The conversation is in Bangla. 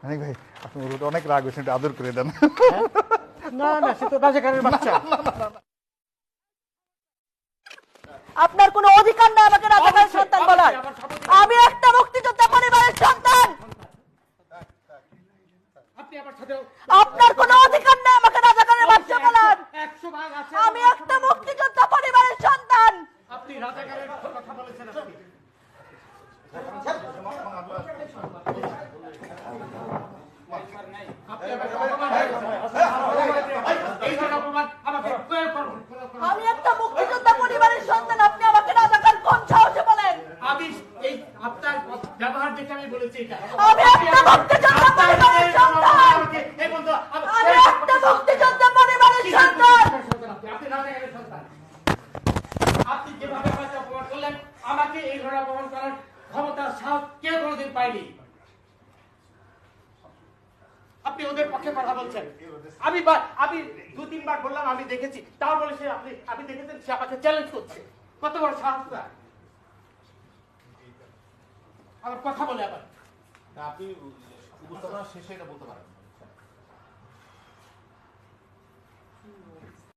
মানিক ভাই আপনি ওর উপর অনেক রাগ হয়েছেন, একটু আদর করে দেন। না না, সে তো রাজাকারের বাচ্চা। আপনার কোনো অধিকার নেই আমাকে রাজাকারের সন্তান বলার। আমি একটা মুক্তিযোদ্ধা পরিবারের সন্তান। আপনি আমার সাথে আপনার কোনো অধিকার নেই আমাকে রাজাকারের বাচ্চা বলার। 100 ভাগ আছে। আমি একটা মুক্তিযোদ্ধা পরিবারের সন্তান। আপনি রাজাকারের কথা বলেছেন। আপনি আমি একটা মুক্তিযোদ্ধা পরিবারের সন্তান, আপনি আমাকে রাজাকার কোন সাহসে বলেন? আমি এই আপনার ব্যবহার দেখে আমি বলেছি এটা। আমি একটা মুক্তিযোদ্ধা পরিবারের সন্তান। এই বন্ধু আমি একটা মুক্তিযোদ্ধা পরিবারের সন্তান। আপনি রাজাকারের সন্তান। আপনি যেভাবে আমাকে অপমান করলেন, আমাকে এই ধরনের অপমান করার ক্ষমতা সাহস কেউ কোনোদিন পায়নি। আপনি ওদের পক্ষে কথা বলছেন। আমি 2-3 বার বললাম আমি দেখেছি, তাও বলে সে আপনি দেখেছেন, সে আমাকে চ্যালেঞ্জ করছে। কত বড় সাহস তার! আমার কথা বলে আবার আপনি উপস্থাপনা শেষে এটা বলতে পারেন।